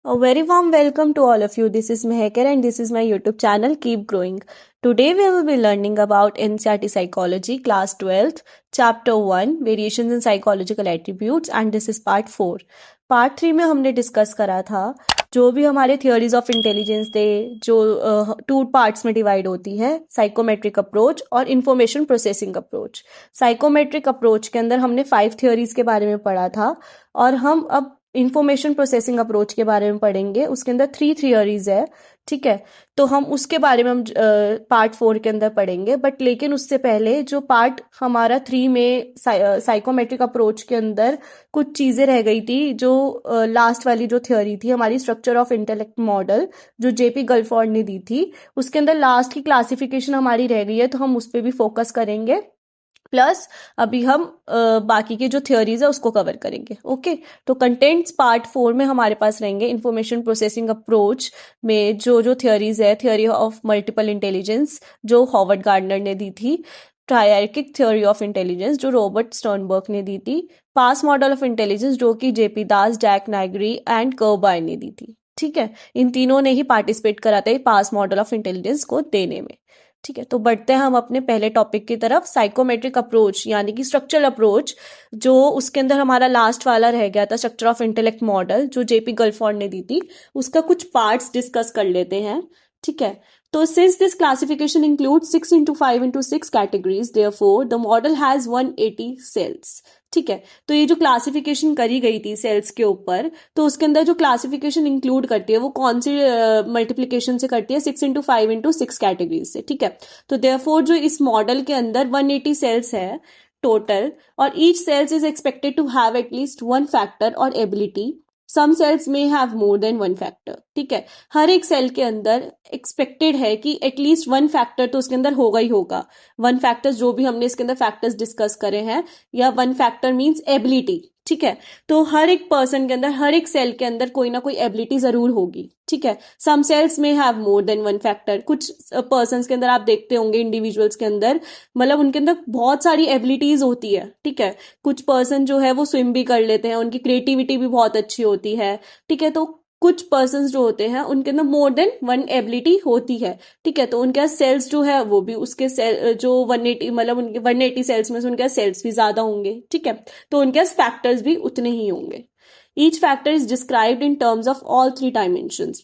A very warm welcome to all of you. This is Mehker and this is my YouTube channel Keep Growing. Today we will be learning about NCERT Psychology Class 12th Chapter 1 Variations in Psychological Attributes and this is Part 4. Part 3 में हमने discuss करा था जो भी हमारे theories of intelligence थे जो two parts में डिवाइड होती है, साइकोमेट्रिक अप्रोच और information processing approach. Psychometric approach के अंदर हमने 5 थियोरीज के बारे में पढ़ा था और हम अब इंफॉर्मेशन प्रोसेसिंग अप्रोच के बारे में पढ़ेंगे। उसके अंदर 3 थियोरीज है, ठीक है। तो हम उसके बारे में हम पार्ट 4 के अंदर पढ़ेंगे, बट लेकिन उससे पहले जो पार्ट हमारा 3 में साइकोमेट्रिक अप्रोच के अंदर कुछ चीज़ें रह गई थी, जो लास्ट वाली जो थ्योरी थी हमारी स्ट्रक्चर ऑफ इंटेलेक्ट मॉडल जो जेपी गलफोर्ड ने दी थी, उसके अंदर लास्ट की क्लासिफिकेशन हमारी रह गई है, तो हम उस पर भी फोकस करेंगे। प्लस अभी हम बाकी के जो थ्योरीज है उसको कवर करेंगे। ओके, तो कंटेंट्स पार्ट 4 में हमारे पास रहेंगे इंफॉर्मेशन प्रोसेसिंग अप्रोच में जो थ्योरीज है, थ्योरी ऑफ मल्टीपल इंटेलिजेंस जो हॉवर्ड गार्डनर ने दी थी, ट्रायर्किक थ्योरी ऑफ इंटेलिजेंस जो रॉबर्ट स्टर्नबर्ग ने दी थी, पास मॉडल ऑफ इंटेलिजेंस जो कि जेपी दास, जैक नाइग्री एंड कर्बाय ने दी थी। ठीक है, इन तीनों ने ही पार्टिसिपेट करा था पास मॉडल ऑफ इंटेलिजेंस को देने में। ठीक है, तो बढ़ते हैं हम अपने पहले टॉपिक की तरफ, साइकोमेट्रिक अप्रोच यानी कि स्ट्रक्चरल अप्रोच, जो उसके अंदर हमारा लास्ट वाला रह गया था स्ट्रक्चर ऑफ इंटेलेक्ट मॉडल जो जेपी गलफोर्ड ने दी थी। उसका कुछ पार्ट्स डिस्कस कर लेते हैं। ठीक है, तो since this classification include 6 into 5 into 6 categories, therefore the model has 180 cells. ठीक है, तो ये जो क्लासिफिकेशन करी गई थी सेल्स के ऊपर, तो उसके अंदर जो क्लासिफिकेशन इंक्लूड करती है वो कौन सी मल्टीप्लीकेशन से करती है? 6 into 5 into 6 कैटेगरीज से। ठीक है, तो देयरफॉर जो इस मॉडल के अंदर 180 सेल्स है टोटल, और each cells is expected to have at least one factor और एबिलिटी। सम सेल्स में have more than one factor. ठीक है, हर एक सेल के अंदर एक्सपेक्टेड है कि एटलीस्ट वन फैक्टर तो उसके अंदर होगा ही होगा। वन फैक्टर्स जो भी हमने इसके अंदर फैक्टर्स डिस्कस करे हैं, या वन फैक्टर मींस एबिलिटी। ठीक है, तो हर एक पर्सन के अंदर, हर एक सेल के अंदर कोई ना कोई एबिलिटी जरूर होगी। ठीक है, सम सेल्स में have more than one factor. कुछ पर्सन्स के अंदर आप देखते होंगे, इंडिविजुअल्स के अंदर, मतलब उनके अंदर बहुत सारी एबिलिटीज होती है। ठीक है, कुछ पर्सन जो है वो स्विम भी कर लेते हैं, उनकी क्रिएटिविटी भी बहुत अच्छी होती है। ठीक है, तो कुछ पर्सन्स जो होते हैं उनके अंदर मोर देन वन एबिलिटी होती है। ठीक है, तो उनके सेल्स जो है वो भी उसके सेल जो 180 मतलब उनके 180 सेल्स में से उनके सेल्स भी ज्यादा होंगे। ठीक है, तो उनके फैक्टर्स भी उतने ही होंगे। Each factor is described in terms of all 3 dimensions.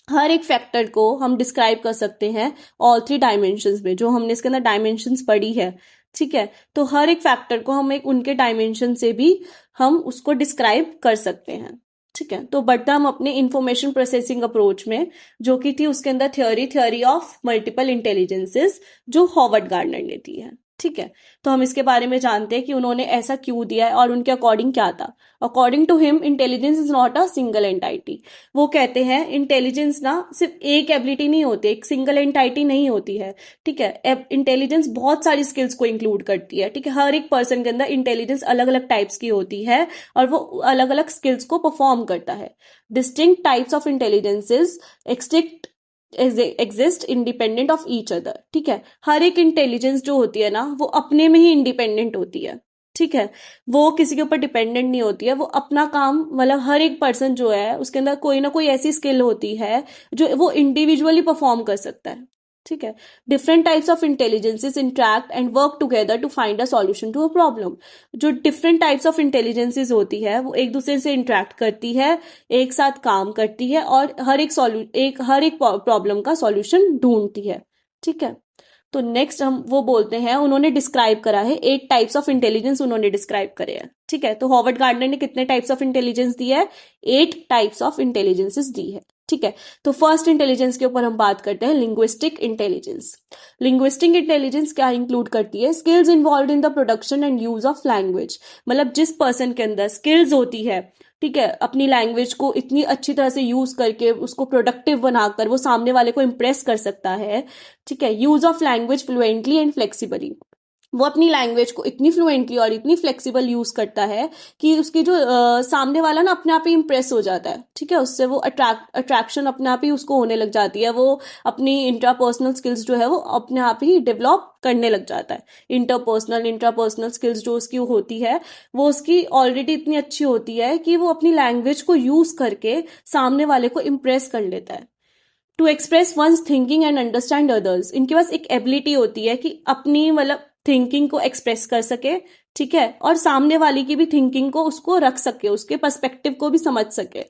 हर एक फैक्टर को हम डिस्क्राइब कर सकते हैं ऑल 3 डायमेंशंस में, जो हमने इसके अंदर डायमेंशंस पढ़ी है। ठीक है, तो हर एक फैक्टर को हम एक उनके डायमेंशन से भी हम उसको डिस्क्राइब कर सकते हैं। ठीक है, तो बढ़ते हम अपने इंफॉर्मेशन प्रोसेसिंग अप्रोच में, जो कि थी उसके अंदर थ्योरी ऑफ मल्टीपल इंटेलिजेंसेस जो हॉवर्ड गार्डनर ने दी है। ठीक है, तो हम इसके बारे में जानते हैं कि उन्होंने ऐसा क्यों दिया है और उनके अकॉर्डिंग क्या था। According to him, intelligence is not a single entity. वो कहते हैं इंटेलिजेंस ना सिर्फ एक एबिलिटी नहीं होती, एक सिंगल एंटाइटी नहीं होती है। ठीक है, इंटेलिजेंस बहुत सारी स्किल्स को इंक्लूड करती है। ठीक है, हर एक पर्सन के अंदर इंटेलिजेंस अलग अलग टाइप्स की होती है और वो अलग अलग स्किल्स को परफॉर्म करता है। Distinct types of intelligences exist independent of each other. ठीक है, हर एक इंटेलिजेंस जो होती है ना वो अपने में ही इंडिपेंडेंट होती है। ठीक है, वो किसी के ऊपर डिपेंडेंट नहीं होती है, वो अपना काम, मतलब हर एक पर्सन जो है उसके अंदर कोई ना कोई ऐसी स्किल होती है जो वो इंडिविजुअली परफॉर्म कर सकता है। ठीक है, different types of intelligences interact and work together to find a solution to a problem. जो डिफरेंट टाइप्स ऑफ इंटेलिजेंसेस होती है वो एक दूसरे से इंटरैक्ट करती है, एक साथ काम करती है और हर एक प्रॉब्लम का सॉल्यूशन ढूंढती है। ठीक है, तो नेक्स्ट हम वो बोलते हैं, उन्होंने डिस्क्राइब करा है 8 टाइप्स ऑफ इंटेलिजेंस उन्होंने डिस्क्राइब करे हैं। ठीक है, तो हॉवर्ड गार्डनर ने कितने टाइप्स ऑफ इंटेलिजेंस दी है? 8 टाइप्स ऑफ इंटेलिजेंसेस दी है। ठीक है, तो फर्स्ट इंटेलिजेंस के ऊपर हम बात करते हैं, लिंग्विस्टिक इंटेलिजेंस। लिंग्विस्टिक इंटेलिजेंस क्या इंक्लूड करती है? Skills involve in the production and use of language. मतलब जिस पर्सन के अंदर स्किल्स होती है, ठीक है, अपनी लैंग्वेज को इतनी अच्छी तरह से यूज करके उसको प्रोडक्टिव बनाकर वो सामने वाले को इंप्रेस कर सकता है। ठीक है, use of language fluently and flexibly. वो अपनी लैंग्वेज को इतनी फ्लुएंटली और इतनी फ्लेक्सिबल यूज करता है कि उसकी जो सामने वाला ना अपने आप ही इम्प्रेस हो जाता है, ठीक है, उससे वो अट्रैक्शन अपने आप ही उसको होने लग जाती है, वो अपनी इंट्रापर्सनल स्किल्स जो है वो अपने आप ही डेवलप करने लग जाता है। इंट्रापर्सनल स्किल्स जो उसकी होती है वो उसकी ऑलरेडी इतनी अच्छी होती है कि वो अपनी लैंग्वेज को यूज करके सामने वाले को इम्प्रेस कर लेता है। To express one's thinking and understand others, इनके पास एक एबिलिटी होती है कि अपनी मतलब थिंकिंग को एक्सप्रेस कर सके, ठीक है, और सामने वाले की भी थिंकिंग को उसको रख सके, उसके पर्सपेक्टिव को भी समझ सके।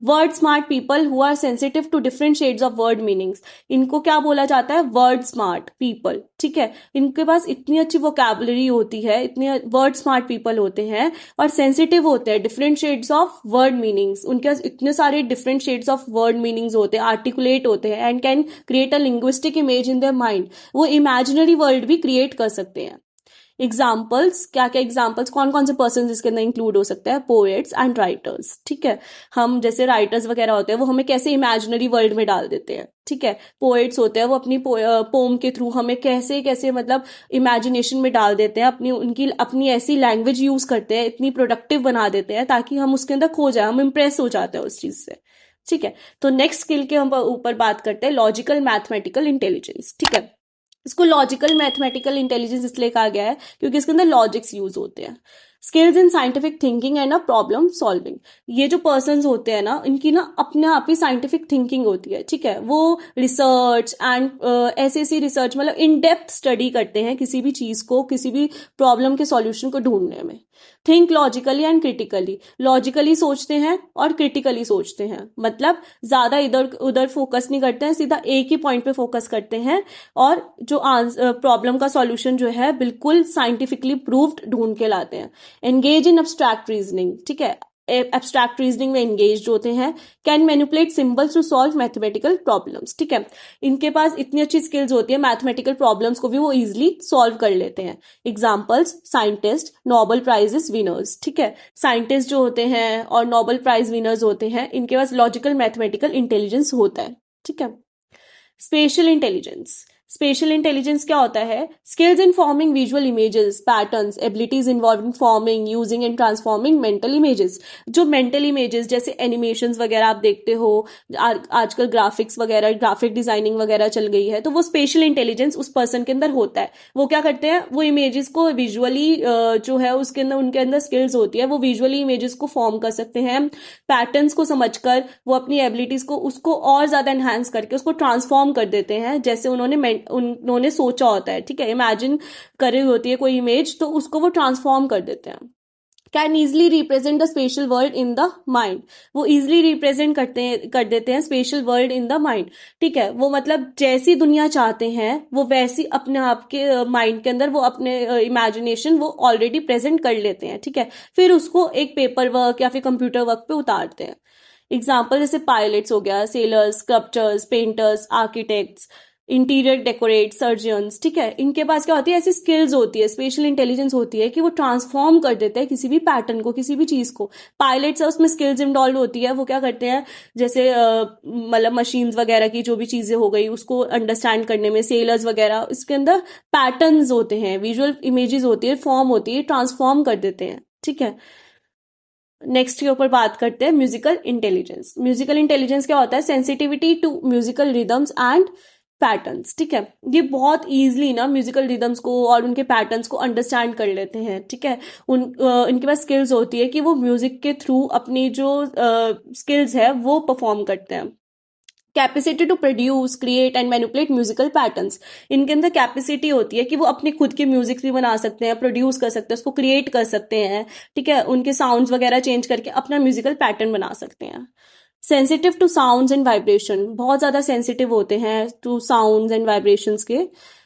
Word smart people who are sensitive to different shades of word meanings, इनको क्या बोला जाता है, वर्ड स्मार्ट पीपल, ठीक है। इनके पास इतनी अच्छी वोकैबुलरी होती है, इतने वर्ड स्मार्ट पीपल होते हैं और सेंसिटिव होते हैं different shades of word meanings, उनके पास इतने सारे different shades of word meanings होते हैं, आर्टिकुलेट होते हैं and can create a linguistic image in their mind, वो इमेजिनरी वर्ल्ड भी क्रिएट कर सकते हैं। एग्जाम्पल्स, क्या क्या एग्जाम्पल्स, कौन कौन से पर्सन इसके अंदर इंक्लूड हो सकते हैं, पोएट्स एंड राइटर्स, ठीक है। हम जैसे राइटर्स वगैरह होते हैं वो हमें कैसे इमेजिनरी वर्ल्ड में डाल देते हैं, ठीक है। पोएट्स होते हैं वो अपनी पोम के थ्रू हमें कैसे कैसे मतलब इमेजिनेशन में डाल देते हैं, अपनी ऐसी लैंग्वेज यूज करते हैं, इतनी प्रोडक्टिव बना देते हैं ताकि हम उसके अंदर खो जाए, हम इम्प्रेस हो जाते हैं उस चीज से, ठीक है। तो नेक्स्ट स्किल के हम ऊपर बात करते हैं, लॉजिकल मैथमेटिकल इंटेलिजेंस, ठीक है। इसको लॉजिकल मैथमेटिकल इंटेलिजेंस इसलिए कहा गया है क्योंकि इसके अंदर लॉजिक्स यूज होते हैं। Skills in scientific thinking and problem solving, ये जो पर्सन्स होते हैं ना इनकी ना अपने आप ही साइंटिफिक थिंकिंग होती है, ठीक है। वो रिसर्च एंड ऐसी रिसर्च मतलब इन डेप्थ स्टडी करते हैं किसी भी चीज को, किसी भी प्रॉब्लम के सॉल्यूशन को ढूंढने में। Think logically and critically, logically सोचते हैं और क्रिटिकली सोचते हैं, मतलब ज्यादा इधर उधर फोकस नहीं करते हैं, सीधा एक ही पॉइंट पे फोकस करते हैं और जो प्रॉब्लम का सॉल्यूशन जो है बिल्कुल साइंटिफिकली प्रूव्ड ढूंढ के लाते हैं। एंगेज इन एब्स्ट्रैक्ट रीजनिंग, ठीक है, एब्स्ट्रैक्ट रीजनिंग में एंगेज होते हैं। Can manipulate symbols to solve mathematical problems, ठीक है। इनके पास इतनी अच्छी स्किल्स होती है, मैथमेटिकल प्रॉब्लम्स को भी वो इजिली सॉल्व कर लेते हैं। Examples, scientist, Nobel prizes winners, ठीक है। साइंटिस्ट जो होते हैं और नोबेल प्राइज विनर्स होते हैं, इनके पास लॉजिकल मैथमेटिकल इंटेलिजेंस होता है, ठीक है। स्पेशल इंटेलिजेंस, स्पेशल इंटेलिजेंस क्या होता है, skills in forming visual images, patterns, abilities involve in forming, using and transforming mental images, जो मेंटल इमेजेस जैसे एनिमेशंस वगैरह आप देखते हो, आजकल ग्राफिक्स वगैरह, ग्राफिक डिजाइनिंग वगैरह चल गई है, तो वो स्पेशल इंटेलिजेंस उस पर्सन के अंदर होता है। वो क्या करते हैं, वो इमेजेस को विजुअली जो है उसके अंदर उनके अंदर स्किल्स होती है, वो विजुअली इमेजेस को फॉर्म कर सकते हैं, पैटर्न्स को समझकर वो अपनी एबिलिटीज को उसको और ज्यादा एनहांस करके उसको ट्रांसफॉर्म कर देते हैं जैसे उन्होंने सोचा होता है, ठीक है। इमेजिन करी होती है कोई इमेज तो उसको वो ट्रांसफॉर्म कर देते हैं। Can easily represent the special world in the mind, वो इजिली रिप्रेजेंट कर देते हैं special world in the mind, ठीक है। वो मतलब जैसी दुनिया चाहते हैं वो वैसी अपने आप के माइंड के अंदर वो अपने इमेजिनेशन वो ऑलरेडी प्रेजेंट कर लेते हैं, ठीक है। फिर उसको एक पेपर वर्क या फिर कंप्यूटर वर्क पे उतारते हैं। एग्जाम्पल जैसे पायलट्स हो गया, sellers, sculptures, painters, architects, interior decorate, surgeons, ठीक है। इनके पास क्या होती है, ऐसी स्किल्स होती है, स्पेशल इंटेलिजेंस होती है कि वो ट्रांसफॉर्म कर देते हैं किसी भी पैटर्न को, किसी भी चीज को। पायलट्स है उसमें स्किल्स इन्वॉल्व होती है, वो क्या करते हैं जैसे मतलब मशीन्स वगैरह की जो भी चीजें हो गई उसको अंडरस्टैंड करने में। सेलर्स वगैरह इसके अंदर पैटर्न्स होते हैं, विजुअल इमेजेस होती है, फॉर्म होती है, ट्रांसफॉर्म कर देते हैं, ठीक है। नेक्स्ट के ऊपर बात करते हैं म्यूजिकल इंटेलिजेंस। म्यूजिकल इंटेलिजेंस क्या होता है, sensitivity to musical rhythms and patterns, ठीक है। ये बहुत इजीली ना म्यूजिकल रिदम्स को और उनके पैटर्न्स को अंडरस्टैंड कर लेते हैं, ठीक है। इनके पास स्किल्स होती है कि वो म्यूजिक के थ्रू अपनी जो स्किल्स है वो परफॉर्म करते हैं। Capacity to produce, create and manipulate musical patterns, इनके अंदर कैपेसिटी होती है कि वो अपने खुद के म्यूजिक भी बना सकते हैं, प्रोड्यूस कर सकते हैं, उसको क्रिएट कर सकते हैं, ठीक है। उनके साउंड्स वगैरह चेंज करके अपना म्यूजिकल पैटर्न बना सकते हैं। Sensitive to sounds and vibration, बहुत ज्यादा सेंसिटिव होते हैं टू साउंड्स एंड वाइब्रेशंस के।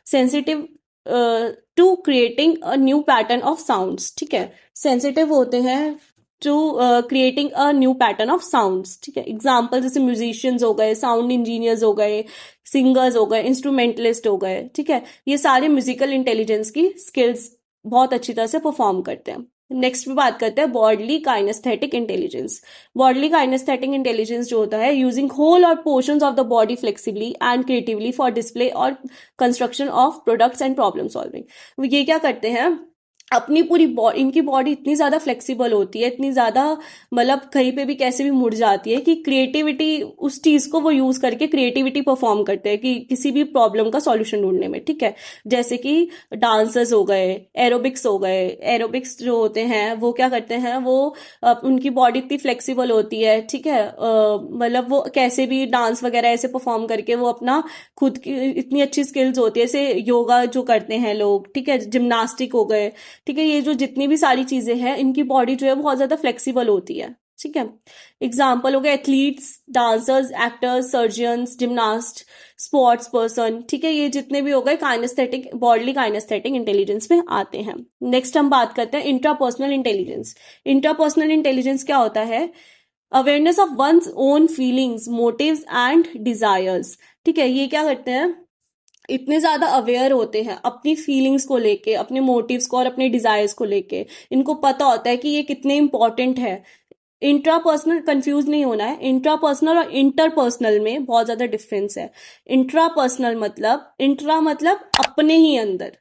Sensitive to creating a new pattern of sounds, ठीक है। सेंसिटिव होते हैं to creating a new pattern of sounds, ठीक है। एग्जाम्पल जैसे म्यूजिशियंस हो गए, साउंड इंजीनियर्स हो गए, सिंगर्स हो गए, इंस्ट्रूमेंटलिस्ट हो गए, ठीक है। ये सारे म्यूजिकल इंटेलिजेंस की स्किल्स बहुत अच्छी तरह से परफॉर्म करते हैं। नेक्स्ट में बात करते हैं bodily kinesthetic intelligence. Bodily kinesthetic intelligence जो होता है, using whole or portions of the body flexibly and creatively for display or construction of products and problem solving. ये क्या करते हैं, अपनी पूरी बॉडी, इनकी बॉडी इतनी ज्यादा फ्लेक्सिबल होती है, इतनी ज्यादा मतलब कहीं पे भी कैसे भी मुड़ जाती है कि क्रिएटिविटी, उस चीज को वो यूज करके क्रिएटिविटी परफॉर्म करते हैं कि किसी भी प्रॉब्लम का सॉल्यूशन ढूंढने में। ठीक है, जैसे कि डांसर्स हो गए, एरोबिक्स हो गए। एरोबिक्स जो होते हैं वो क्या करते हैं, वो उनकी बॉडी इतनी फ्लेक्सिबल होती है, ठीक है, मतलब वो कैसे भी डांस वगैरह ऐसे परफॉर्म करके वो अपना खुद की इतनी अच्छी स्किल्स होती है। जैसे योगा जो करते हैं लोग, ठीक है, जिम्नास्टिक हो गए, ठीक है, ये जो जितनी भी सारी चीजें हैं, इनकी बॉडी जो है बहुत ज्यादा फ्लेक्सिबल होती है। ठीक है, एग्जाम्पल हो गया athletes, dancers, actors, surgeons, gymnast, sports person. ठीक है, ये जितने भी हो गए काइनेस्थेटिक, बॉडली काइनेस्थेटिक इंटेलिजेंस में आते हैं। नेक्स्ट हम बात करते हैं इंट्रापर्सनल इंटेलिजेंस। इंट्रापर्सनल इंटेलिजेंस क्या होता है, awareness of one's own feelings, motives and desires. ठीक है, ये क्या करते हैं, इतने ज्यादा अवेयर होते हैं अपनी फीलिंग्स को लेके, अपने मोटिव्स को और अपने डिजायर्स को लेके। इनको पता होता है कि ये कितने इंपॉर्टेंट है। इंट्रापर्सनल, कंफ्यूज नहीं होना है, इंट्रापर्सनल और इंटरपर्सनल में बहुत ज्यादा डिफरेंस है। इंट्रापर्सनल मतलब, इंट्रा मतलब अपने ही अंदर,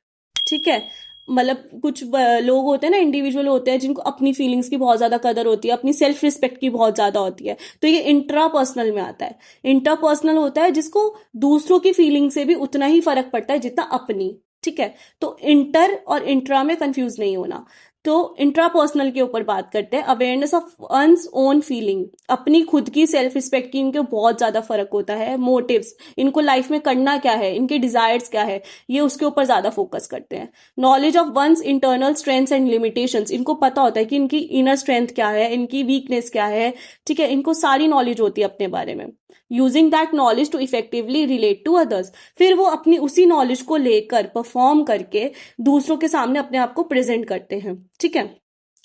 ठीक है, मतलब कुछ लोग होते हैं ना, इंडिविजुअल होते हैं जिनको अपनी फीलिंग्स की बहुत ज्यादा कदर होती है, अपनी सेल्फ रिस्पेक्ट की बहुत ज्यादा होती है, तो ये इंट्रापर्सनल में आता है। इंटरपर्सनल होता है जिसको दूसरों की फीलिंग से भी उतना ही फर्क पड़ता है जितना अपनी। ठीक है, तो इंटर और इंट्रा में कंफ्यूज नहीं होना। तो इंट्रापर्सनल के ऊपर बात करते हैं, awareness of one's own feeling, अपनी खुद की सेल्फ रिस्पेक्ट की इनके बहुत ज्यादा फर्क होता है। मोटिव्स, इनको लाइफ में करना क्या है, इनके डिजायर्स क्या है, ये उसके ऊपर ज्यादा फोकस करते हैं। Knowledge of one's internal strengths and limitations, इनको पता होता है कि इनकी इनर स्ट्रेंथ क्या है, इनकी वीकनेस क्या है। ठीक है, इनको सारी नॉलेज होती है अपने बारे में। Using that knowledge to effectively relate to others, फिर वो अपनी उसी नॉलेज को लेकर परफॉर्म करके दूसरों के सामने अपने आप को प्रेजेंट करते हैं। ठीक है,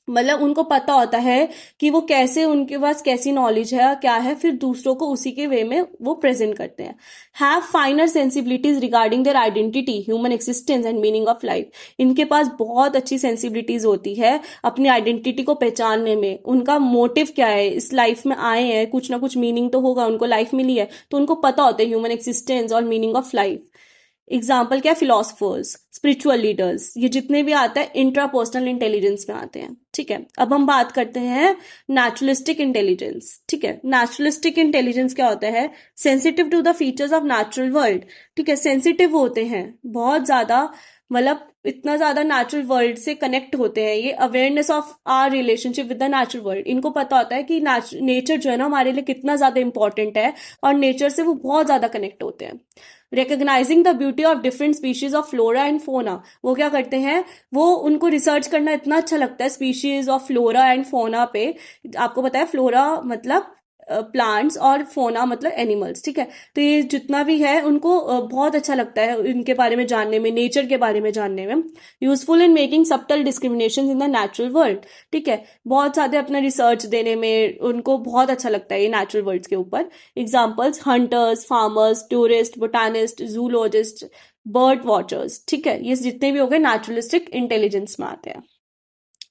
मतलब उनको पता होता है कि वो कैसे, उनके पास कैसी नॉलेज है क्या है, फिर दूसरों को उसी के वे में वो प्रेजेंट करते हैं। Have फाइनर sensibilities regarding their identity, human existence and meaning of life, इनके पास बहुत अच्छी सेंसिबिलिटीज होती है अपनी आइडेंटिटी को पहचानने में। उनका मोटिव क्या है, इस लाइफ में आए हैं, कुछ ना कुछ मीनिंग तो होगा, उनको लाइफ मिली है तो उनको पता होता है ह्यूमन एक्सिस्टेंस और मीनिंग ऑफ लाइफ। एग्जाम्पल क्या, फिलोसफर्स, स्पिरिचुअल लीडर्स, ये जितने भी आता है इंट्रापर्सनल इंटेलिजेंस में आते हैं। ठीक है, अब हम बात करते हैं नेचुरलिस्टिक इंटेलिजेंस। ठीक है, नेचुरलिस्टिक इंटेलिजेंस क्या होता है, sensitive to the features of natural world. ठीक है, सेंसिटिव होते हैं बहुत ज्यादा, मतलब इतना ज्यादा नेचुरल वर्ल्ड से कनेक्ट होते हैं। ये awareness of our relationship with the natural world, इनको पता होता है कि नेचर जो है ना हमारे लिए कितना ज्यादा इंपॉर्टेंट है, और नेचर से वो बहुत ज्यादा कनेक्ट होते हैं। Recognising the beauty of different species of flora and fauna, वो क्या करते हैं, वो उनको रिसर्च करना इतना अच्छा लगता है species of flora and fauna पे। आपको पता है फ्लोरा मतलब प्लांट्स और फोना मतलब एनिमल्स। ठीक है, तो ये जितना भी है उनको बहुत अच्छा लगता है इनके बारे में जानने में, नेचर के बारे में जानने में। Useful in making subtle discrimination in the natural world. ठीक है, बहुत सारे अपना रिसर्च देने में उनको बहुत अच्छा लगता है ये नेचुरल वर्ल्ड के ऊपर। Examples, hunters, farmers, tourist, botanist, zoologist, bird watchers. ठीक है, ये जितने भी हो गए नेचुरलिस्टिक इंटेलिजेंस में आते हैं।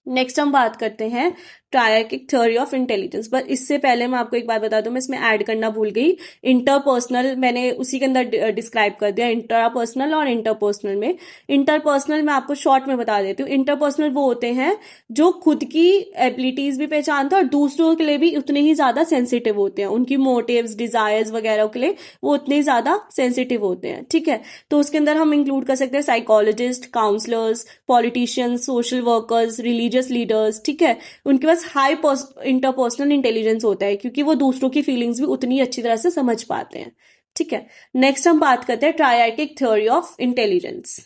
नेक्स्ट हम बात करते हैं ट्रायर्किक थ्योरी ऑफ इंटेलिजेंस। बस इससे पहले मैं आपको एक बात बता दूं, मैं इसमें ऐड करना भूल गई, इंटरपर्सनल मैंने उसी के अंदर डिस्क्राइब कर दिया, इंट्रापर्सनल और इंटरपर्सनल में। इंटरपर्सनल मैं आपको शॉर्ट में बता देती हूँ। इंटरपर्सनल वो होते हैं जो खुद की एबिलिटीज भी पहचानते हैं और दूसरों के लिए भी उतने ही ज्यादा सेंसिटिव होते हैं, उनकी मोटिव्स, डिजायर्स वगैरह के लिए वो उतने ही ज्यादा सेंसिटिव होते हैं। ठीक है, तो उसके अंदर हम इंक्लूड कर सकते हैं psychologist, counsellors, politicians, social workers, religious leaders. ठीक है, उनके पास हाई इंटरपर्सनल इंटेलिजेंस होता है क्योंकि वो दूसरों की फीलिंग्स भी उतनी अच्छी तरह से समझ पाते हैं। ठीक है, नेक्स्ट हम बात करते हैं triarchic theory of intelligence.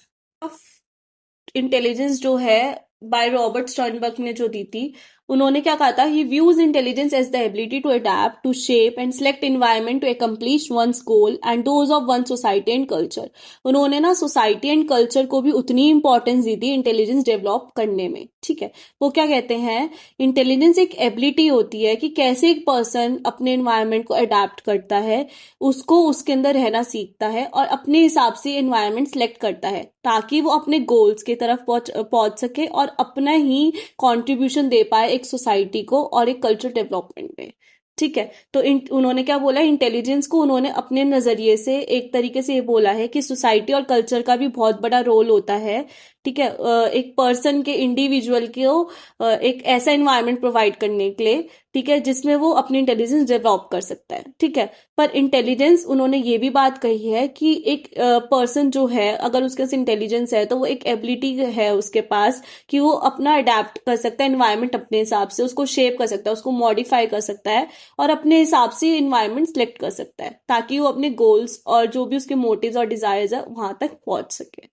Intelligence जो है बाय रॉबर्ट स्टर्नबर्ग ने जो दी थी, उन्होंने क्या कहा था, he views intelligence as the ability to adapt, to shape and select environment to accomplish one's goal and those of one society and culture. उन्होंने ना सोसाइटी एंड कल्चर को भी उतनी इंपॉर्टेंस दी थी इंटेलिजेंस डेवलप करने में। ठीक है, वो क्या कहते हैं, इंटेलिजेंस एक एबिलिटी होती है कि कैसे एक पर्सन अपने एनवायरमेंट को अडेप्ट करता है, उसको उसके अंदर रहना सीखता है और अपने हिसाब से एनवायरमेंट सेलेक्ट करता है ताकि वो अपने गोल्स की तरफ पहुंच सके और अपना ही कंट्रीब्यूशन दे पाए एक सोसाइटी को और एक कल्चर डेवलपमेंट में। ठीक है, तो उन्होंने क्या बोला, इंटेलिजेंस को उन्होंने अपने नजरिए से एक तरीके से ये बोला है कि सोसाइटी और कल्चर का भी बहुत बड़ा रोल होता है। ठीक है, एक पर्सन के इंडिविजुअल को एक ऐसा एनवायरनमेंट प्रोवाइड करने के लिए, ठीक है, जिसमें वो अपनी इंटेलिजेंस डेवलप कर सकता है। ठीक है, पर इंटेलिजेंस उन्होंने ये भी बात कही है कि एक पर्सन जो है, अगर उसके पास इंटेलिजेंस है तो वो एक एबिलिटी है उसके पास कि वो अपना अडेप्ट कर सकता है एनवायरनमेंट अपने हिसाब से, उसको शेप कर सकता है, उसको मॉडिफाई कर सकता है और अपने हिसाब से इन्वायरमेंट सेलेक्ट कर सकता है ताकि वो अपने गोल्स और जो भी उसके मोटिव्स और डिजायर्स है वहां तक पहुंच सके।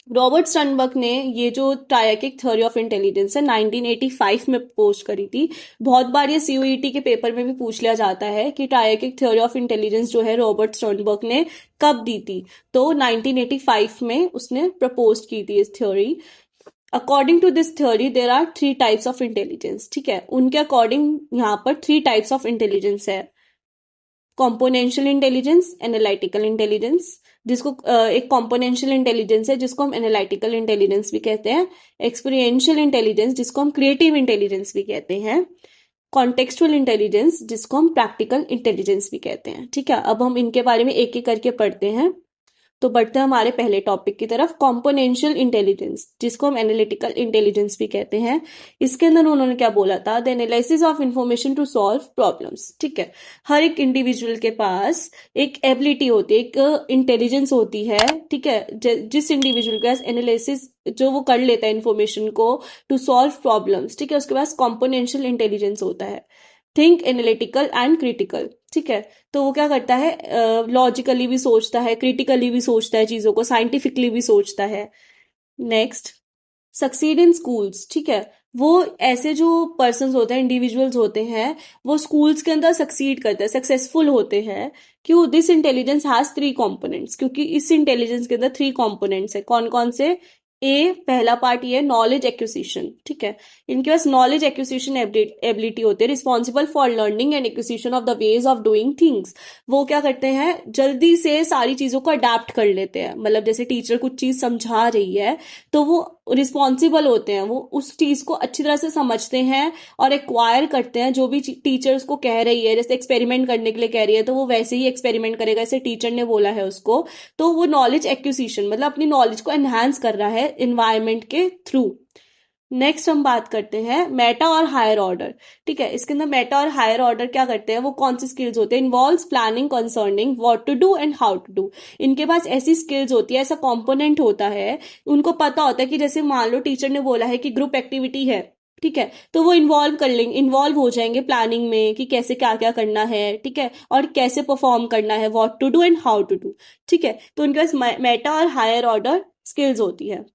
रॉबर्ट स्टर्नबर्ग ने ये जो ट्रायर्किक थ्योरी ऑफ इंटेलिजेंस है 1985 में पोस्ट करी थी। बहुत बार ये सीयूईटी के पेपर में भी पूछ लिया जाता है कि ट्रायर्किक थ्योरी ऑफ इंटेलिजेंस जो है रॉबर्ट स्टर्नबर्ग ने कब दी थी, तो 1985 में उसने प्रपोज की थी इस theory. According to this theory there are 3 types of intelligence. ठीक है, उनके अकॉर्डिंग यहाँ पर 3 टाइप्स ऑफ इंटेलिजेंस है। कॉम्पोनेंशियल इंटेलिजेंस, एनालिटिकल इंटेलिजेंस, जिसको एक कॉम्पोनेंशियल इंटेलिजेंस है जिसको हम एनालिटिकल इंटेलिजेंस भी कहते हैं। एक्सपीरियंशियल इंटेलिजेंस जिसको हम क्रिएटिव इंटेलिजेंस भी कहते हैं। कॉन्टेक्सुअल इंटेलिजेंस जिसको हम प्रैक्टिकल इंटेलिजेंस भी कहते हैं। ठीक है, अब हम इनके बारे में एक एक करके पढ़ते हैं। तो बढ़ते हैं हमारे पहले टॉपिक की तरफ, कॉम्पोनेंशियल इंटेलिजेंस जिसको हम एनालिटिकल इंटेलिजेंस भी कहते हैं। इसके अंदर उन्होंने क्या बोला था, the analysis of information to solve problems. ठीक है, हर एक इंडिविजुअल के पास एक एबिलिटी होती है, एक इंटेलिजेंस होती है। ठीक है, जिस इंडिविजुअल के पास एनालिसिस जो वो कर लेता है इंफॉर्मेशन को टू सॉल्व प्रॉब्लम्स, ठीक है, उसके पास कॉम्पोनेंशियल इंटेलिजेंस होता है। Think, analytical and critical. ठीक है, तो वो क्या करता है, लॉजिकली भी सोचता है, क्रिटिकली भी सोचता है, चीजों को साइंटिफिकली भी सोचता है। Next, succeed in schools. ठीक है, वो ऐसे जो पर्सन होते हैं, इंडिविजुअल्स होते हैं, वो स्कूल्स के अंदर सक्सीड करते हैं, सक्सेसफुल होते हैं। क्यों, दिस इंटेलिजेंस हैज 3 कॉम्पोनेंट्स, क्योंकि इस इंटेलिजेंस के अंदर 3 कॉम्पोनेंट्स है। कौन कौन से, ए पहला पार्ट ये नॉलेज एक्विजिशन। ठीक है, इनके पास नॉलेज एक्विजिशन एबिलिटी होती है, responsible for learning and acquisition of the ways of doing things. वो क्या करते हैं, जल्दी से सारी चीजों को अडेप्ट कर लेते हैं। मतलब जैसे टीचर कुछ चीज समझा रही है तो वो रिस्पॉन्सिबल होते हैं, वो उस चीज को अच्छी तरह से समझते हैं और एक्वायर करते हैं। जो भी टीचर उसको कह रही है, जैसे एक्सपेरिमेंट करने के लिए कह रही है तो वो वैसे ही एक्सपेरिमेंट करेगा जैसे टीचर ने बोला है उसको। तो वो नॉलेज एक्विजिशन मतलब अपनी नॉलेज को एनहांस कर रहा है इन्वायरमेंट के थ्रू। नेक्स्ट हम बात करते हैं मेटा और हायर ऑर्डर। ठीक है, इसके अंदर मेटा और हायर ऑर्डर क्या करते हैं, वो कौन सी स्किल्स होते हैं, involves planning concerning what to do and how to do. इनके पास ऐसी स्किल्स होती है, ऐसा कंपोनेंट होता है, उनको पता होता है कि जैसे मान लो टीचर ने बोला है कि ग्रुप एक्टिविटी है, ठीक है, तो वो इन्वॉल्व हो जाएंगे प्लानिंग में कि कैसे क्या क्या करना है। ठीक है, और कैसे परफॉर्म करना है, what to do and how to do. ठीक है, तो उनके पास मेटा और हायर ऑर्डर स्किल्स होती है।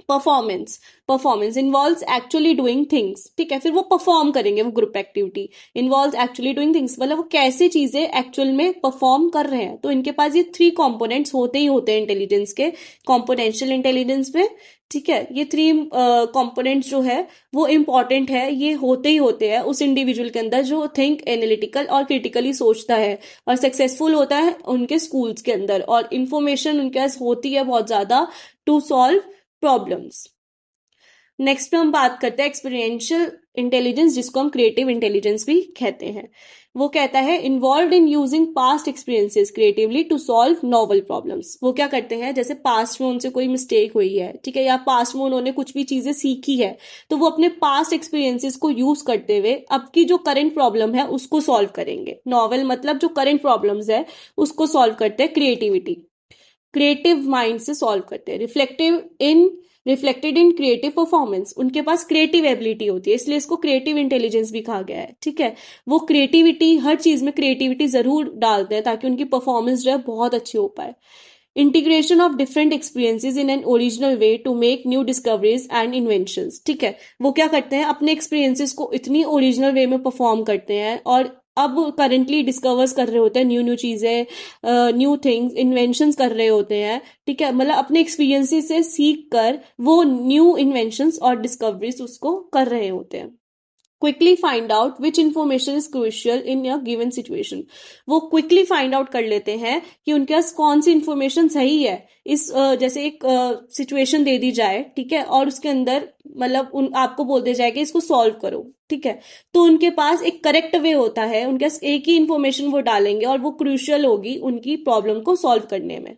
Performance involves actually doing things. ठीक है, फिर वो परफॉर्म करेंगे, वो group activity involves actually doing things, मतलब वो कैसे चीजें एक्चुअल में परफॉर्म कर रहे हैं। तो इनके पास ये 3 कंपोनेंट्स होते ही होते हैं इंटेलिजेंस के, कॉम्पोनेंशियल इंटेलिजेंस में। ठीक है, ये 3 कंपोनेंट्स जो है वो इंपॉर्टेंट है, ये होते ही होते हैं उस इंडिविजुअल के अंदर जो थिंक, एनालिटिकल और क्रिटिकली सोचता है और सक्सेसफुल होता है उनके स्कूल्स के अंदर, और इंफॉर्मेशन उनके पास होती है बहुत ज्यादा टू सॉल्व प्रॉब्लम्स। नेक्स्ट में हम बात करते हैं एक्सपीरियंशियल इंटेलिजेंस जिसको हम क्रिएटिव इंटेलिजेंस भी कहते हैं। वो कहता है involve in using past experiences creatively to solve novel problems. वो क्या करते हैं, जैसे पास्ट में उनसे कोई मिस्टेक हुई है, ठीक है, या पास्ट में उन्होंने कुछ भी चीजें सीखी है, तो वो अपने पास्ट एक्सपीरियंसेस को यूज करते हुए अब की जो करंट प्रॉब्लम है उसको सॉल्व करेंगे। नॉवल मतलब जो करंट प्रॉब्लम्स है उसको सॉल्व करते हैं, क्रिएटिव माइंड से सॉल्व करते हैं। रिफ्लेक्टेड इन क्रिएटिव परफॉर्मेंस, उनके पास क्रिएटिव एबिलिटी होती है, इसलिए इसको क्रिएटिव इंटेलिजेंस भी कहा गया है। ठीक है, वो क्रिएटिविटी, हर चीज में क्रिएटिविटी जरूर डालते हैं ताकि उनकी परफॉर्मेंस जो है बहुत अच्छी हो पाए। Integration of different experiences in an original way to make new discoveries and inventions. ठीक है, वो क्या करते हैं, अपने एक्सपीरियंसेस को इतनी ओरिजिनल वे में परफॉर्म करते हैं और अब करंटली डिस्कवर्स कर रहे होते हैं न्यू न्यू चीजें, न्यू थिंग्स, इन्वेंशंस कर रहे होते हैं। ठीक है, मतलब अपने एक्सपीरियंसेस से सीख कर वो न्यू इन्वेंशंस और डिस्कवरीज उसको कर रहे होते हैं। Quickly find out which information is crucial in a given situation. वो क्विकली फाइंड आउट कर लेते हैं कि उनके पास कौन सी इन्फॉर्मेशन सही है। इस जैसे एक सिचुएशन दे दी जाए, ठीक है, और उसके अंदर मतलब आपको बोल दिया जाए कि इसको सॉल्व करो, ठीक है, तो उनके पास एक करेक्ट वे होता है, उनके पास एक ही इन्फॉर्मेशन वो डालेंगे और वो क्रूशियल होगी उनकी प्रॉब्लम को सॉल्व करने में।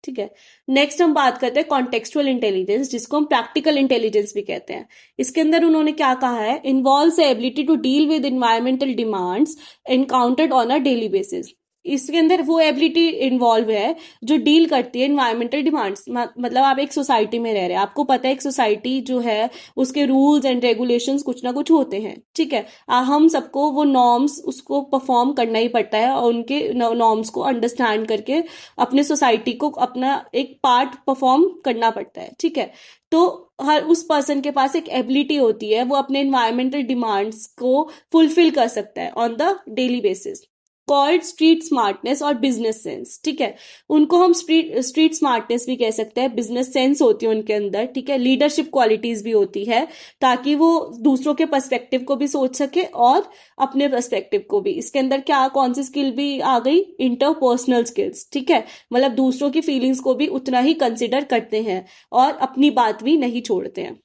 ठीक है, नेक्स्ट हम बात करते हैं कॉन्टेक्चुअल इंटेलिजेंस, जिसको हम प्रैक्टिकल इंटेलिजेंस भी कहते हैं। इसके अंदर उन्होंने क्या कहा है, involves the ability to deal with environmental demands encountered on a daily basis. इसके अंदर वो एबिलिटी इन्वॉल्व है जो डील करती है एनवायरमेंटल डिमांड्स। मतलब आप एक सोसाइटी में रह रहे हैं, आपको पता है एक सोसाइटी जो है उसके रूल्स एंड रेगुलेशंस कुछ ना कुछ होते हैं। ठीक है, हम सबको वो नॉर्म्स उसको परफॉर्म करना ही पड़ता है और उनके नॉर्म्स को अंडरस्टैंड करके अपने सोसाइटी को अपना एक पार्ट परफॉर्म करना पड़ता है। ठीक है, तो हर उस पर्सन के पास एक एबिलिटी होती है, वो अपने एनवायरमेंटल डिमांड्स को फुलफिल कर सकता है on the daily basis, called street smartness और बिजनेस सेंस। ठीक है, उनको हम स्ट्रीट स्मार्टनेस भी कह सकते हैं, बिजनेस सेंस होती है उनके अंदर। ठीक है, लीडरशिप क्वालिटीज भी होती है ताकि वो दूसरों के पर्सपेक्टिव को भी सोच सके और अपने पर्सपेक्टिव को भी। इसके अंदर क्या कौन सी स्किल भी आ गई, इंटरपर्सनल स्किल्स। ठीक है, मतलब दूसरों की फीलिंग्स को भी उतना ही कंसिडर करते हैं और अपनी बात भी नहीं छोड़ते हैं।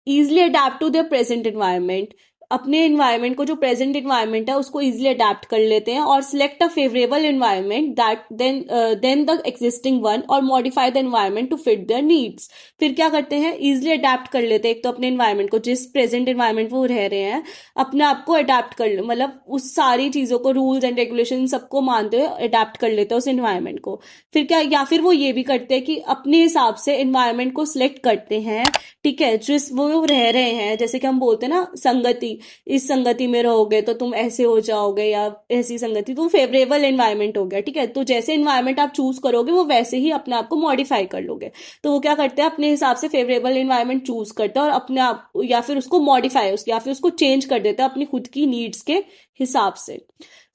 Easily adapt to their present environment, अपने एनवायरमेंट को जो प्रेजेंट एनवायरमेंट है उसको इजिली अडेप्ट कर लेते हैं और select a favourable environment that then the existing one or modify the environment to fit their needs. फिर क्या करते हैं, इजिली अडेप्ट कर लेते हैं एक तो अपने एनवायरमेंट को, जिस प्रेजेंट एनवायरमेंट वो रह रहे हैं अपने आप को अडेप्ट कर, मतलब उस सारी चीजों को, रूल्स एंड रेगुलेशन सबको मानते हुए अडेप्ट कर लेते हैं उस एनवायरमेंट को। फिर क्या, या फिर वो ये भी करते हैं कि अपने हिसाब से एनवायरमेंट को सिलेक्ट करते हैं। ठीक है, जिस वो रह रहे हैं, जैसे कि हम बोलते हैं ना संगति, इस संगति में रहोगे तो तुम ऐसे हो जाओगे या ऐसी संगति, तो फेवरेबल एनवायरमेंट हो गया। ठीक है, तो जैसे एनवायरमेंट आप चूज करोगे वो वैसे ही अपने आप को मॉडिफाई कर लोगे। तो वो क्या करते हैं, अपने हिसाब से फेवरेबल एनवायरमेंट चूज करते हैं और अपने आप या फिर उसको मॉडिफाई या फिर उसको चेंज कर देते हैं अपनी खुद की नीड्स के हिसाब से,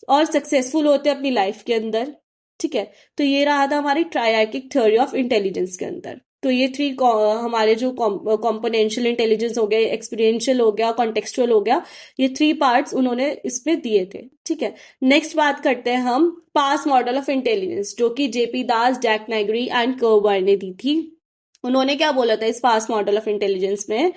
और सक्सेसफुल होते हैं अपनी लाइफ के अंदर। ठीक है, तो ये रहा था हमारी ट्रायर्किक थ्योरी ऑफ इंटेलिजेंस के अंदर। तो ये थ्री हमारे जो कॉम्पोनेंशियल इंटेलिजेंस हो गया, एक्सपीरियंशियल हो गया, कॉन्टेक्सचुअल हो गया, ये थ्री पार्ट्स उन्होंने इसमें दिए थे। ठीक है, नेक्स्ट बात करते हैं हम पास मॉडल ऑफ इंटेलिजेंस, जो कि JP Das, Jack Naglieri and Kirby ने दी थी। उन्होंने क्या बोला था इस पास मॉडल ऑफ इंटेलिजेंस में,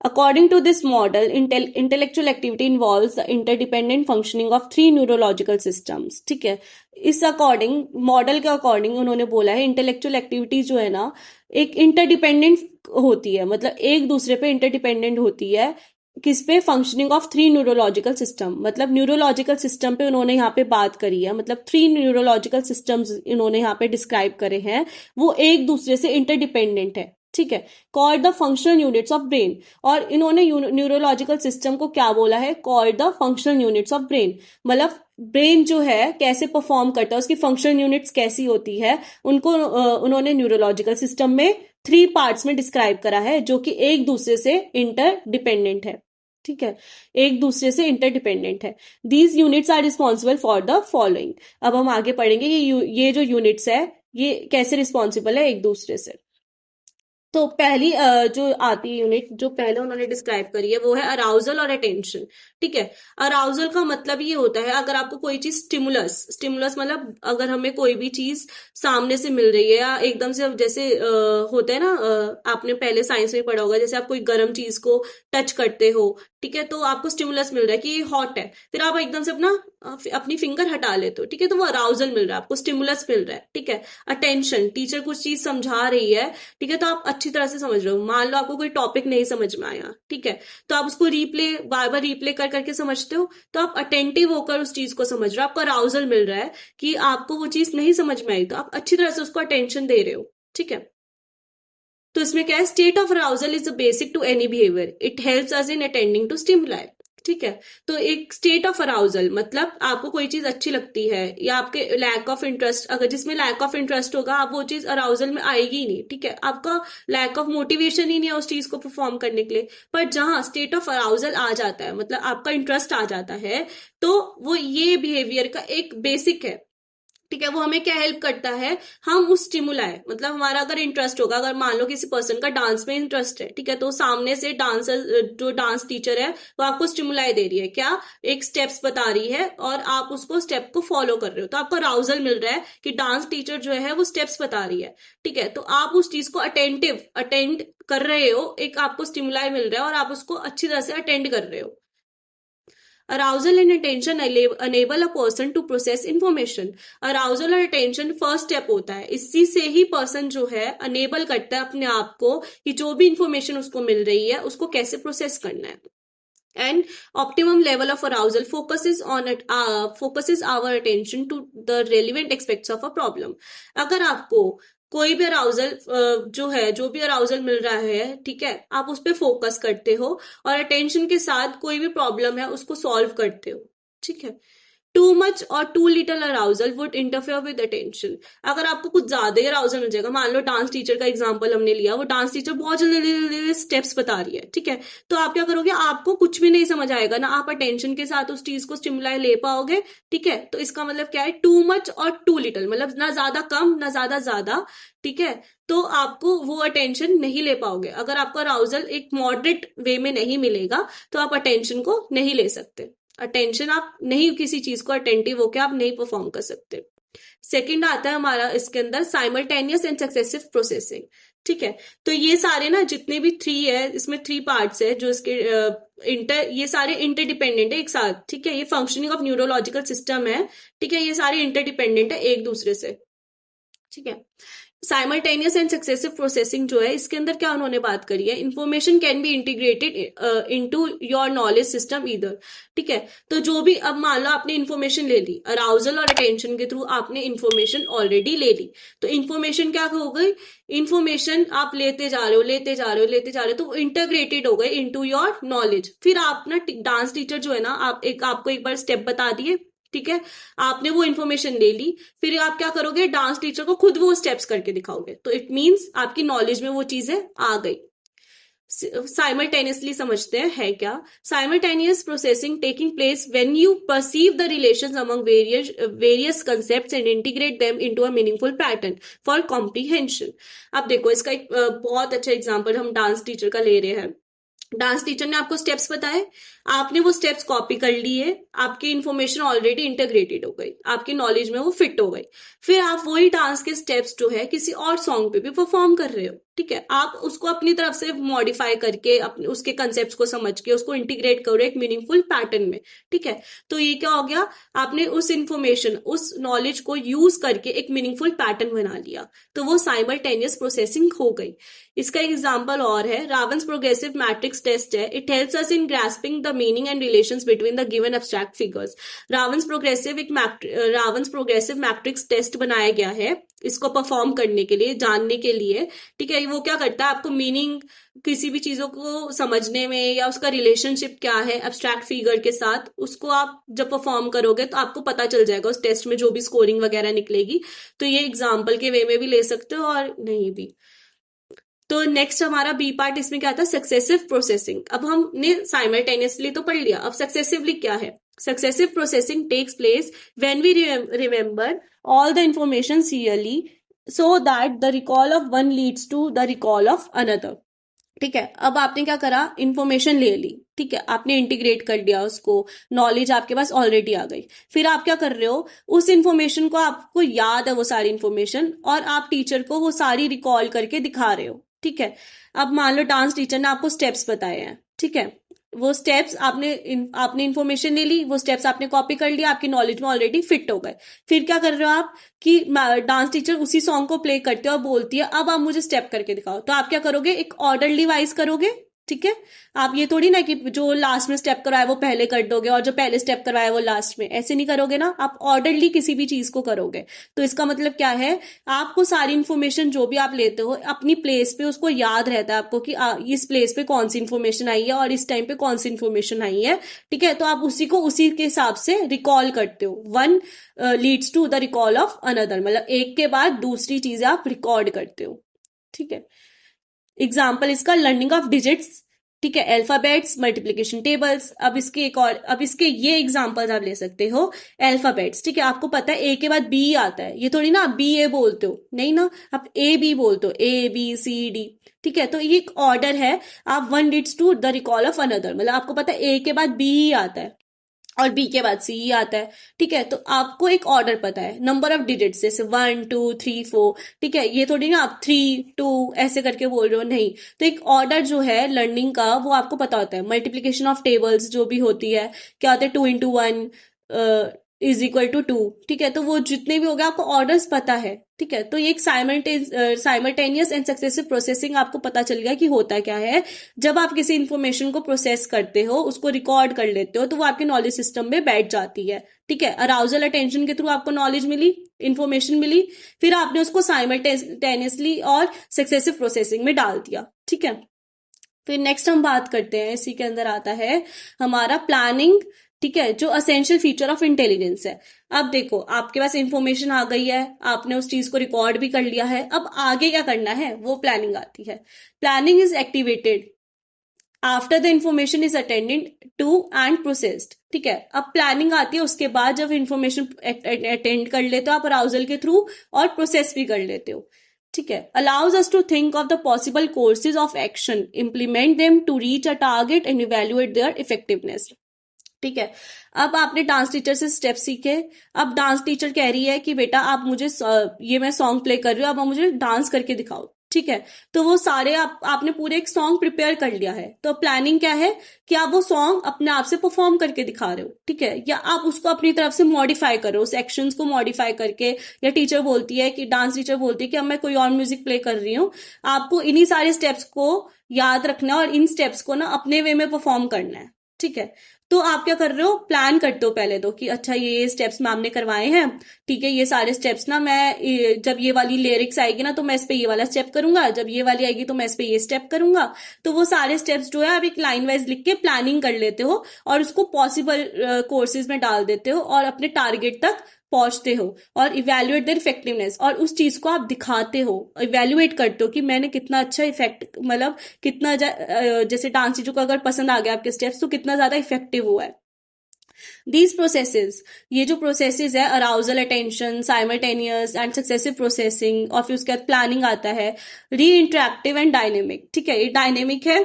According to this model, intellectual activity involves the interdependent functioning of three neurological systems. ठीक है, इस अकॉर्डिंग, मॉडल के अकॉर्डिंग उन्होंने बोला है इंटेलेक्चुअल एक्टिविटी जो है ना एक इंटरडिपेंडेंट होती है, मतलब एक दूसरे पे इंटरडिपेंडेंट होती है। किस पे, functioning of three neurological system, मतलब न्यूरोलॉजिकल सिस्टम पे उन्होंने यहाँ पे बात करी है, मतलब थ्री न्यूरोलॉजिकल सिस्टम्स इन्होंने यहाँ पे डिस्क्राइब करे हैं, वो एक दूसरे से इंटरडिपेंडेंट है। ठीक है, called the functional units of brain, और इन्होंने न्यूरोलॉजिकल सिस्टम को क्या बोला है, called the functional units of brain, मतलब ब्रेन जो है कैसे परफॉर्म करता है, उसकी फंक्शनल यूनिट्स कैसी होती है, उनको उन्होंने न्यूरोलॉजिकल सिस्टम में थ्री पार्ट्स में डिस्क्राइब करा है, जो कि एक दूसरे से इंटरडिपेंडेंट है। ठीक है, एक दूसरे से इंटरडिपेंडेंट है। These units are responsible for the following. अब हम आगे पढ़ेंगे कि ये जो यूनिट्स है ये कैसे रिस्पॉन्सिबल है एक दूसरे से। तो पहली जो आती है यूनिट, जो पहले उन्होंने डिस्क्राइब करी है, वो है अराउजल और अटेंशन। ठीक है, अराउजल का मतलब ये होता है अगर आपको कोई चीज स्टिमुलस मतलब अगर हमें कोई भी चीज सामने से मिल रही है या एकदम से, जैसे होता है ना, आपने पहले साइंस में पढ़ा होगा, जैसे आप कोई गर्म चीज को टच करते हो, ठीक है, तो आपको स्टिमुलस मिल रहा है कि ये हॉट है, फिर आप एकदम से अपनी फिंगर हटा लेते हो। ठीक है, तो वो अराउजल मिल रहा है आपको, स्टिमुलस मिल रहा है। ठीक है, अटेंशन, टीचर कुछ चीज समझा रही है, ठीक है, तो आप अच्छी तरह से समझ रहे हो। मान लो आपको कोई टॉपिक नहीं समझ में आया, ठीक है, तो आप उसको बार बार रिप्ले कर करके समझते हो, तो आप अटेंटिव होकर उस चीज को समझ रहे हो, आपको अराउजल मिल रहा है कि आपको वो चीज नहीं समझ में आई, तो आप अच्छी तरह से उसको अटेंशन दे रहे हो। ठीक है, तो इसमें क्या है, state of arousal is the basic to any behaviour, it helps us in attending to stimuli. ठीक है। तो एक स्टेट ऑफ अराउजल मतलब आपको कोई चीज अच्छी लगती है या आपके लैक ऑफ इंटरेस्ट, अगर जिसमें लैक ऑफ इंटरेस्ट होगा आप वो चीज अराउजल में आएगी ही नहीं, ठीक है, आपका लैक ऑफ मोटिवेशन ही नहीं है उस चीज को परफॉर्म करने के लिए। पर जहां स्टेट ऑफ अराउजल आ जाता है मतलब आपका इंटरेस्ट आ जाता है, तो वो ये बिहेवियर का एक बेसिक है, ठीक है। वो हमें क्या हेल्प करता है, हम उस स्टिमुलाई मतलब हमारा अगर इंटरेस्ट होगा, अगर मान लो किसी पर्सन का डांस में इंटरेस्ट है, ठीक है, तो सामने से डांसर जो डांस टीचर है वो आपको स्टिमुलाई दे रही है, क्या, एक स्टेप्स बता रही है और आप उसको स्टेप को फॉलो कर रहे हो, तो आपको अराउजल मिल रहा है कि डांस टीचर जो है वो स्टेप्स बता रही है, ठीक है। तो आप उस चीज को अटेंड कर रहे हो, एक आपको स्टिमुलाई मिल रहा है और आप उसको अच्छी तरह से अटेंड कर रहे हो। Arousal and attention enable a person to process information. Arousal और attention फर्स्ट स्टेप होता है, इसी से ही पर्सन जो है अनेबल करता है अपने आप को कि जो भी इंफॉर्मेशन उसको मिल रही है उसको कैसे प्रोसेस करना है। And optimum level of arousal focuses our attention to the relevant aspects of a problem. अगर आपको कोई भी अराउजल जो भी अराउजल मिल रहा है, ठीक है, आप उस पर फोकस करते हो और अटेंशन के साथ कोई भी प्रॉब्लम है उसको सॉल्व करते हो, ठीक है। टू मच और too little arousal would interfere with attention. अगर आपको कुछ ज्यादा ही अराउजल मिल जाएगा, मान लो डांस टीचर का एग्जांपल हमने लिया, वो डांस टीचर बहुत जल्दी स्टेप्स बता रही है, ठीक है, तो आप क्या करोगे, आपको कुछ भी नहीं समझ आएगा ना, आप अटेंशन के साथ उस चीज को स्टिमुलाई ले पाओगे, ठीक है। तो इसका मतलब क्या है, टू मच और टू लिटल मतलब ना ज्यादा कम ना ज्यादा ज्यादा, ठीक है, तो आपको वो अटेंशन नहीं ले पाओगे। अगर आपको अराउजल एक मॉडरेट वे में नहीं मिलेगा तो आप अटेंशन को नहीं ले सकते, अटेंशन आप नहीं, किसी चीज को अटेंटिव होकर आप नहीं परफॉर्म कर सकते। सेकंड आता है हमारा इसके अंदर साइमल्टेनियस एंड सक्सेसिव प्रोसेसिंग, ठीक है। तो ये सारे ना जितने भी थ्री है, इसमें थ्री पार्ट्स है जो इसके ये सारे इंटरडिपेंडेंट है एक साथ, ठीक है, ये फंक्शनिंग ऑफ न्यूरोलॉजिकल सिस्टम है, ठीक है, ये सारे इंटरडिपेंडेंट है एक दूसरे से, ठीक है। साइमल्टेनियस एंड सक्सेसिव प्रोसेसिंग जो है इसके अंदर क्या उन्होंने बात करी है, information can be integrated into your knowledge system either, ठीक है। तो जो भी, अब मान लो आपने इंफॉर्मेशन ले ली, अराउजल और अटेंशन के थ्रू आपने इंफॉर्मेशन ऑलरेडी ले ली, तो इंफॉर्मेशन क्या हो गई, इंफॉर्मेशन आप लेते जा रहे हो तो वो इंटीग्रेटेड हो गए इनटू योर नॉलेज। फिर आप ना डांस टीचर जो है ना, आपको एक बार स्टेप बता दिए, ठीक है, आपने वो इन्फॉर्मेशन ले ली, फिर आप क्या करोगे, डांस टीचर को खुद वो स्टेप्स करके दिखाओगे, तो इट मींस आपकी नॉलेज में वो चीजें आ गई। साइमल्टेनियसली समझते हैं है क्या, simultaneous processing taking place when you perceive the relations among various concepts and integrate them into a meaningful pattern for comprehension. अब देखो इसका एक बहुत अच्छा एग्जांपल हम डांस टीचर का ले रहे हैं। डांस टीचर ने आपको स्टेप्स बताए, आपने वो स्टेप्स कॉपी कर लिए, आपकी इंफॉर्मेशन ऑलरेडी इंटीग्रेटेड हो गई, आपकी नॉलेज में वो फिट हो गई, फिर आप वही डांस के स्टेप्स जो है किसी और सॉन्ग पे भी परफॉर्म कर रहे हो, ठीक है, आप उसको अपनी तरफ से मॉडिफाई करके अपने उसके कंसेप्ट्स को समझ के उसको इंटीग्रेट करो एक मीनिंगफुल पैटर्न में, ठीक है। तो ये क्या हो गया, आपने उस इंफॉर्मेशन उस नॉलेज को यूज करके एक मीनिंगफुल पैटर्न बना लिया, तो वो साइमल्टेनियस प्रोसेसिंग हो गई। इसका एग्जाम्पल और है रावन्स प्रोग्रेसिव मैट्रिक्स टेस्ट है, it helps us in grasping the meaning and relations between the given abstract figures. Raven's progressive matrix test बनाया गया है इसको परफॉर्म करने के लिए, जानने के लिए, ठीक है। वो क्या करता है, आपको मीनिंग किसी भी चीजों को समझने में या उसका रिलेशनशिप क्या है एब्स्ट्रैक्ट फिगर के साथ, उसको आप जब परफॉर्म करोगे तो आपको पता चल जाएगा उस टेस्ट में जो भी स्कोरिंग वगैरह निकलेगी। तो ये एग्जाम्पल के वे में भी ले सकते हो और नहीं भी। तो नेक्स्ट हमारा बी पार्ट, इसमें क्या था, सक्सेसिव प्रोसेसिंग। अब हमने साइमल्टेनियसली तो पढ़ लिया, अब सक्सेसिवली क्या है। Successive processing takes place when we remember all the information serially so that the recall of one leads to the recall of another, ठीक है। अब आपने क्या करा, इंफॉर्मेशन ले ली, ठीक है, आपने इंटीग्रेट कर दिया उसको, नॉलेज आपके पास ऑलरेडी आ गई, फिर आप क्या कर रहे हो, उस इंफॉर्मेशन को आपको याद है वो सारी इंफॉर्मेशन और आप टीचर को वो सारी रिकॉल करके दिखा रहे हो, ठीक है। अब मान लो डांस टीचर ने आपको स्टेप्स बताए हैं, ठीक है, वो स्टेप्स आपने इंफॉर्मेशन ले ली, वो स्टेप्स आपने कॉपी कर लिया, आपकी नॉलेज में ऑलरेडी फिट हो गए। फिर क्या कर रहे हो आप कि डांस टीचर उसी सॉन्ग को प्ले करते हो और बोलती है अब आप मुझे स्टेप करके दिखाओ, तो आप क्या करोगे, एक ऑर्डरली वाइज करोगे, ठीक है। आप ये थोड़ी ना कि जो लास्ट में स्टेप करवाए वो पहले कर दोगे और जो पहले स्टेप करवाए वो लास्ट में, ऐसे नहीं करोगे ना, आप ऑर्डरली किसी भी चीज को करोगे। तो इसका मतलब क्या है, आपको सारी इन्फॉर्मेशन जो भी आप लेते हो अपनी प्लेस पे उसको याद रहता है आपको कि इस प्लेस पे कौन सी इन्फॉर्मेशन आई है और इस टाइम पे कौन सी इन्फॉर्मेशन आई है। ठीक है, तो आप उसी को उसी के हिसाब से रिकॉल करते हो। One leads to the recall of another, मतलब एक के बाद दूसरी चीजें आप रिकॉर्ड करते हो। ठीक है, एग्जाम्पल इसका लर्निंग ऑफ डिजिट्स, ठीक है, अल्फाबेट्स, मल्टीप्लिकेशन टेबल्स। अब इसके ये एग्जाम्पल्स आप ले सकते हो। अल्फाबेट्स, ठीक है, आपको पता है ए के बाद बी आता है, ये थोड़ी ना आप बी ए बोलते हो, नहीं ना, आप ए बी बोलते हो, ए बी सी डी। ठीक है, तो ये एक ऑर्डर है। आप one leads to the recall of another, मतलब आपको पता है ए के बाद बी ही आता है और बी के बाद सी ही आता है। ठीक है, तो आपको एक ऑर्डर पता है, नंबर ऑफ डिजिट्स जैसे 1 2 3 4। ठीक है, ये थोड़ी ना आप 3 2 ऐसे करके बोल रहे हो, नहीं। तो एक ऑर्डर जो है लर्निंग का वो आपको पता होता है। मल्टीप्लीकेशन ऑफ टेबल्स जो भी होती है, क्या होता है, 2 into 1 = 2। ठीक है, तो वो जितने भी हो गए आपको ऑर्डर्स पता है। ठीक है, तो ये एक साइमल्टेनियस एंड सक्सेसिव प्रोसेसिंग आपको पता चल गया कि होता क्या है। जब आप किसी इंफॉर्मेशन को प्रोसेस करते हो, उसको रिकॉर्ड कर लेते हो, तो वो आपके नॉलेज सिस्टम में बैठ जाती है। ठीक है, अराउजल अटेंशन के थ्रू आपको नॉलेज मिली, इंफॉर्मेशन मिली, फिर आपने उसको साइमल्टेनियसली और सक्सेसिव प्रोसेसिंग में डाल दिया। ठीक है, फिर नेक्स्ट हम बात करते हैं, इसी के अंदर आता है हमारा प्लानिंग। ठीक है, जो असेंशियल फीचर ऑफ इंटेलिजेंस है। अब देखो, आपके पास इंफॉर्मेशन आ गई है, आपने उस चीज को रिकॉर्ड भी कर लिया है, अब आगे क्या करना है वो प्लानिंग आती है। Planning is activated after the information is attended to and processed. ठीक है, अब प्लानिंग आती है उसके बाद, जब इंफॉर्मेशन अटेंड कर लेते हो आप अराउजल के थ्रू और प्रोसेस भी कर लेते हो। ठीक है, allows us to think of the possible courses of action, implement them to reach a target and evaluate their effectiveness. ठीक है, अब आपने डांस टीचर से स्टेप सीखे। अब डांस टीचर कह रही है कि बेटा आप मुझे ये मैं सॉन्ग प्ले कर रही हूँ, अब आप मुझे डांस करके दिखाओ। ठीक है, तो वो सारे आपने पूरे एक सॉन्ग प्रिपेयर कर लिया है। तो प्लानिंग क्या है कि आप वो सॉन्ग अपने आप से परफॉर्म करके दिखा रहे हो। ठीक है, या आप उसको अपनी तरफ से मॉडिफाई करो, उस एक्शंस को मॉडिफाई करके, या टीचर बोलती है कि डांस टीचर बोलती है कि अब मैं कोई और म्यूजिक प्ले कर रही हूँ, आपको इन्हीं सारे स्टेप्स को याद रखना है और इन स्टेप्स को ना अपने वे में परफॉर्म करना है। ठीक है, तो आप क्या कर रहे हो, प्लान करते हो पहले तो कि अच्छा ये स्टेप्स मैम ने करवाए हैं। ठीक है, ये सारे स्टेप्स ना मैं जब ये वाली लिरिक्स आएगी ना तो मैं इस पे ये वाला स्टेप करूंगा, जब ये वाली आएगी तो मैं इस पे ये स्टेप करूंगा। तो वो सारे स्टेप्स जो है आप एक लाइन वाइज लिख के प्लानिंग कर लेते हो और उसको पॉसिबल कोर्सेज में डाल देते हो और अपने टारगेट तक पहुंचते हो। और इवेल्युएट देयर इफेक्टिवनेस, और उस चीज को आप दिखाते हो, इवेल्युएट करते हो कि मैंने कितना अच्छा इफेक्ट, मतलब कितना जैसे डांस टीचर को अगर पसंद आ गया आपके स्टेप्स तो कितना ज्यादा इफेक्टिव हुआ है। दीज प्रोसेसेस, ये जो प्रोसेसेस है, arousal, attention, simultaneous and successive processing, और फिर उसके बाद प्लानिंग आता है, री इंटरेक्टिव एंड डायनेमिक। ठीक है, ये डायनेमिक है,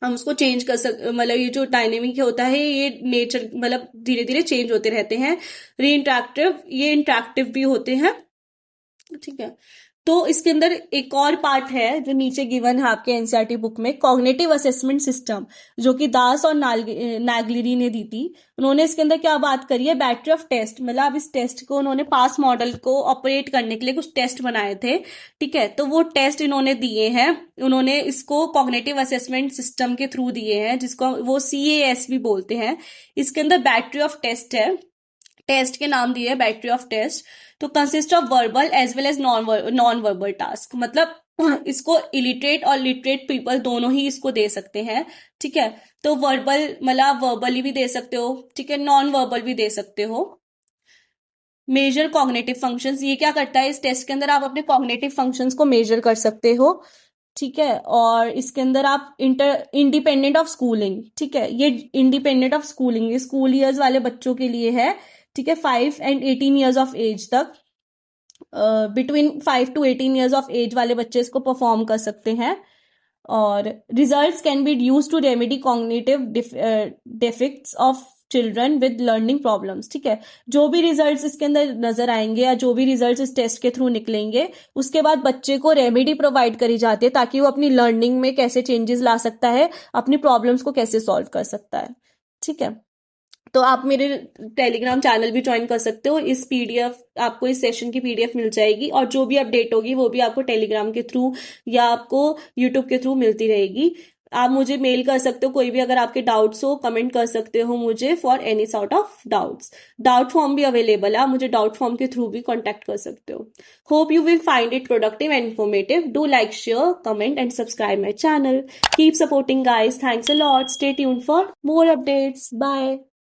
हम उसको चेंज कर मतलब ये जो डायनेमिक होता है ये नेचर मतलब धीरे धीरे चेंज होते रहते हैं। री इंटरेक्टिव, ये इंटरेक्टिव भी होते हैं। ठीक है, तो इसके अंदर एक और पार्ट है जो नीचे गिवन है आपके एनसीईआरटी बुक में, कॉग्निटिव असेसमेंट सिस्टम, जो कि दास और नागलिरी ने दी थी। उन्होंने इसके अंदर क्या बात करी है, बैटरी ऑफ टेस्ट, मतलब इस टेस्ट को उन्होंने पास मॉडल को ऑपरेट करने के लिए कुछ टेस्ट बनाए थे। ठीक है, तो वो टेस्ट इन्होंने दिए हैं, उन्होंने इसको कॉग्निटिव असेसमेंट सिस्टम के थ्रू दिए हैं, जिसको वो CAS भी बोलते हैं। इसके अंदर बैटरी ऑफ टेस्ट है, टेस्ट के नाम दिए बैटरी ऑफ टेस्ट। तो consist of verbal as well as non verbal task, मतलब इसको इलिटरेट और लिटरेट पीपल दोनों ही इसको दे सकते हैं। ठीक है, तो वर्बल मतलब वर्बली भी दे सकते हो, ठीक है, नॉन वर्बल भी दे सकते हो। मेजर कॉग्निटिव फंक्शंस, ये क्या करता है, इस टेस्ट के अंदर आप अपने कॉग्निटिव फंक्शंस को मेजर कर सकते हो। ठीक है, और इसके अंदर आप इंडिपेंडेंट ऑफ स्कूलिंग, ठीक है, ये इंडिपेंडेंट ऑफ स्कूलिंग, ये स्कूल ईयर्स वाले बच्चों के लिए है। ठीक है, 5 and 18 years ऑफ एज तक, between 5 to 18 years of age वाले बच्चे इसको परफॉर्म कर सकते हैं। और results can be use to remedy cognitive defects of children with learning problems. ठीक है, जो भी रिजल्ट्स इसके अंदर नजर आएंगे या जो भी रिजल्ट्स इस टेस्ट के थ्रू निकलेंगे, उसके बाद बच्चे को रेमेडी प्रोवाइड करी जाती है ताकि वो अपनी लर्निंग में कैसे चेंजेस ला सकता है, अपनी प्रॉब्लम्स को कैसे सॉल्व कर सकता है। ठीक है, तो आप मेरे टेलीग्राम चैनल भी ज्वाइन कर सकते हो, इस PDF आपको इस सेशन की PDF मिल जाएगी, और जो भी अपडेट होगी वो भी आपको टेलीग्राम के थ्रू या आपको यूट्यूब के थ्रू मिलती रहेगी। आप मुझे मेल कर सकते हो, कोई भी अगर आपके डाउट्स हो कमेंट कर सकते हो मुझे for any sort of doubts. Doubt form भी अवेलेबल है, आप मुझे डाउट फॉर्म के थ्रू भी कॉन्टेक्ट कर सकते हो। Hope you will find it productive and informative. Do like, share, comment and subscribe my channel. Keep supporting guys. Thanks a lot. Stay tuned for more updates. Bye.